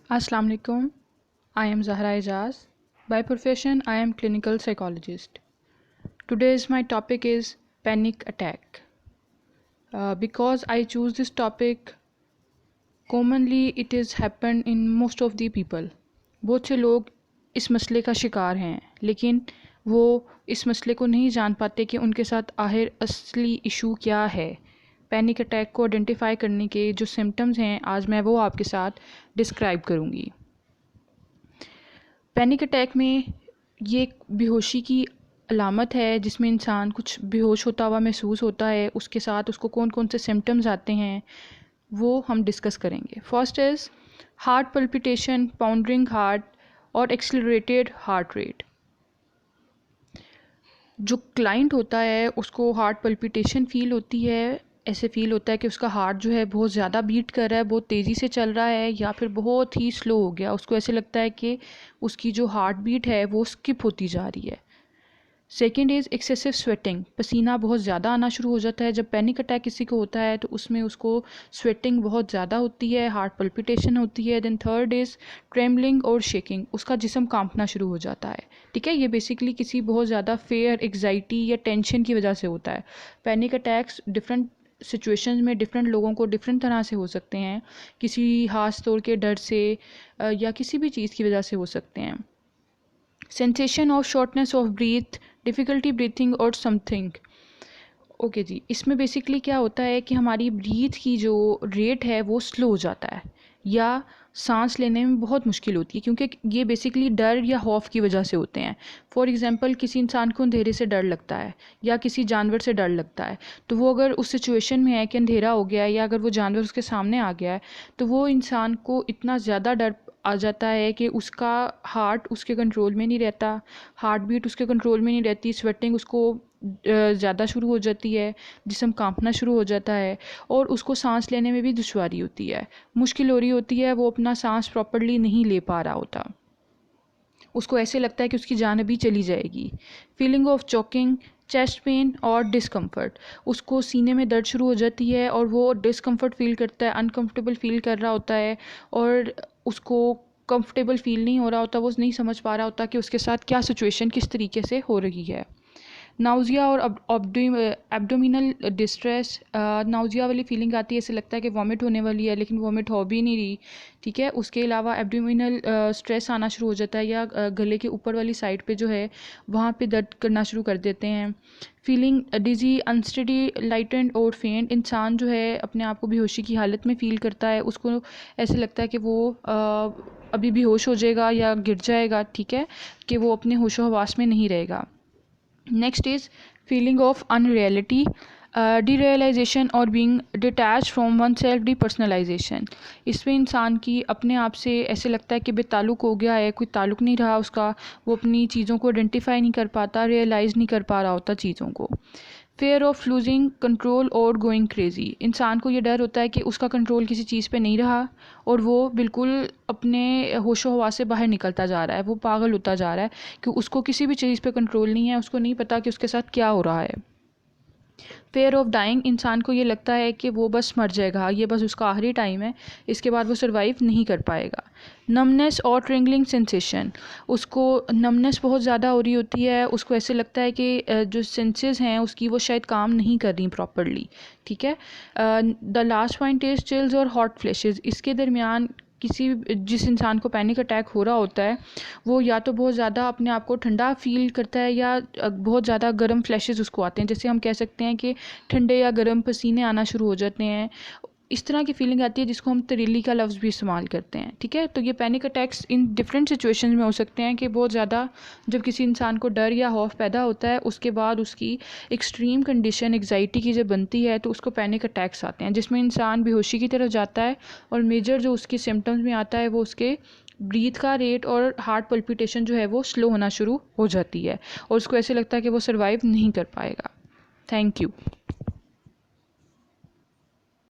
Assalamu alaikum. I am Zahra Ijaz. By profession, I am clinical psychologist. Today's my topic is panic attack. Because I choose this topic, commonly it is happen in most of the people. बहुत से लोग इस मसले का शिकार हैं, लेकिन वो इस मसले को नहीं जान पाते कि उनके साथ आखिर असली इशू क्या है। पैनिक अटैक को आइडेंटिफाई करने के जो सिम्टम्स हैं, आज मैं वो आपके साथ डिस्क्राइब करूँगी। पैनिक अटैक में ये एक बेहोशी की अलामत है, जिसमें इंसान कुछ बेहोश होता हुआ महसूस होता है। उसके साथ उसको कौन कौन से सिम्टम्स आते हैं वो हम डिस्कस करेंगे। First is heart palpitation, pounding heart और एक्सेलरेटेड हार्ट रेट। जो क्लाइंट होता है उसको हार्ट पल्पिटेशन फील होती है। ऐसे फील होता है कि उसका हार्ट जो है बहुत ज़्यादा बीट कर रहा है, बहुत तेज़ी से चल रहा है, या फिर बहुत ही स्लो हो गया। उसको ऐसे लगता है कि उसकी जो हार्ट बीट है वो स्किप होती जा रही है। सेकेंड इज़ एक्सेसिव स्वेटिंग, पसीना बहुत ज़्यादा आना शुरू हो जाता है। जब पैनिक अटैक किसी को होता है तो उसमें उसको स्वेटिंग बहुत ज़्यादा होती है, हार्ट पल्पिटेशन होती है। देन थर्ड इज़ ट्रेमलिंग और शेकिंग, उसका जिस्म कांपना शुरू हो जाता है। ठीक है, ये बेसिकली किसी बहुत ज़्यादा फेयर, एग्जाइटी या टेंशन की वजह से होता है। पैनिक अटैक्स डिफरेंट सिचुएशंस में डिफरेंट लोगों को डिफरेंट तरह से हो सकते हैं। किसी खास तौर के डर से या किसी भी चीज़ की वजह से हो सकते हैं। Sensation of shortness of breath, difficulty breathing और समथिंग। ओके जी, इसमें बेसिकली क्या होता है कि हमारी ब्रीथ की जो रेट है वो स्लो हो जाता है, या सांस लेने में बहुत मुश्किल होती है, क्योंकि ये बेसिकली डर या खौफ की वजह से होते हैं। फॉर एग्जांपल, किसी इंसान को अंधेरे से डर लगता है या किसी जानवर से डर लगता है, तो वो अगर उस सिचुएशन में है कि अंधेरा हो गया है या अगर वो जानवर उसके सामने आ गया है, तो वो इंसान को इतना ज़्यादा डर आ जाता है कि उसका हार्ट उसके कंट्रोल में नहीं रहता, हार्ट बीट उसके कंट्रोल में नहीं रहती, स्वेटिंग उसको ज़्यादा शुरू हो जाती है, जिस्म कांपना शुरू हो जाता है और उसको सांस लेने में भी दुश्वारी होती है, मुश्किल हो रही होती है। वो अपना सांस प्रॉपर्ली नहीं ले पा रहा होता, उसको ऐसे लगता है कि उसकी जान अभी चली जाएगी। Feeling of choking, chest pain और डिस्कम्फर्ट, उसको सीने में दर्द शुरू हो जाती है और वो डिस्कम्फर्ट फील करता है, अनकम्फर्टेबल फील कर रहा होता है और उसको कंफर्टेबल फील नहीं हो रहा होता। वो नहीं समझ पा रहा होता कि उसके साथ क्या सिचुएशन किस तरीके से हो रही है। नाउजिया और एब्डोमिनल डिस्ट्रेस, नाउजिया वाली फीलिंग आती है, ऐसे लगता है कि वॉमिट होने वाली है, लेकिन वॉमिट हो भी नहीं रही। ठीक है, उसके अलावा एब्डोमिनल स्ट्रेस आना शुरू हो जाता है, या गले के ऊपर वाली साइड पे जो है वहाँ पे दर्द करना शुरू कर देते हैं। फीलिंग डिजी, अनस्टेडी, लाइटेंड और फेंट, इंसान जो है अपने आप को बेहोशी की हालत में फ़ील करता है। उसको ऐसे लगता है कि वो अभी बेहोश हो जाएगा या गिर जाएगा। ठीक है, कि वो अपने होशो हवास में नहीं रहेगा। Next is feeling of unreality, derealisation और being detach from oneself, depersonalisation. इसमें इंसान की अपने आप से ऐसे लगता है कि बेताल्लुक़ हो गया है, कोई ताल्लुक़ नहीं रहा उसका, वो अपनी चीज़ों को आइडेंटिफाई नहीं कर पाता, रियलाइज़ नहीं कर पा रहा होता चीज़ों को। फेयर ऑफ लूजिंग कंट्रोल और गोइंग क्रेजी, इंसान को ये डर होता है कि उसका कंट्रोल किसी चीज़ पे नहीं रहा और वो बिल्कुल अपने होशो हवास से बाहर निकलता जा रहा है, वो पागल होता जा रहा है कि उसको किसी भी चीज़ पे कंट्रोल नहीं है, उसको नहीं पता कि उसके साथ क्या हो रहा है। फेयर ऑफ डाइंग, इंसान को ये लगता है कि वो बस मर जाएगा, ये बस उसका आखिरी टाइम है, इसके बाद वो सर्वाइव नहीं कर पाएगा। नमनेस और ट्रिंगलिंग सेंसेशन, उसको नमनेस बहुत ज़्यादा हो रही होती है, उसको ऐसे लगता है कि जो सेंसेस हैं उसकी वो शायद काम नहीं कर रही प्रॉपरली। ठीक है, the last point is chills और हॉट फ्लैशेस। इसके दरमियान जिस इंसान को पैनिक अटैक हो रहा होता है वो या तो बहुत ज़्यादा अपने आप को ठंडा फील करता है, या बहुत ज़्यादा गर्म फ्लैशेस उसको आते हैं, जैसे हम कह सकते हैं कि ठंडे या गर्म पसीने आना शुरू हो जाते हैं। इस तरह की फीलिंग आती है जिसको हम तरीली का लफ्ज़ भी इस्तेमाल करते हैं। ठीक है, तो ये panic attacks in different situations में हो सकते हैं कि बहुत ज़्यादा जब किसी इंसान को डर या खौफ पैदा होता है, उसके बाद उसकी एक्सट्रीम कंडीशन एग्जाइटी की जब बनती है तो उसको पैनिक अटैक्स आते हैं, जिसमें इंसान बेहोशी की तरफ जाता है और मेजर जो उसके सिम्टम्स में आता है वो उसके ब्रीथ का रेट और हार्ट पल्पिटेशन जो है वो स्लो होना शुरू हो जाती है और उसको ऐसे लगता है कि वो सर्वाइव नहीं कर पाएगा। Thank you.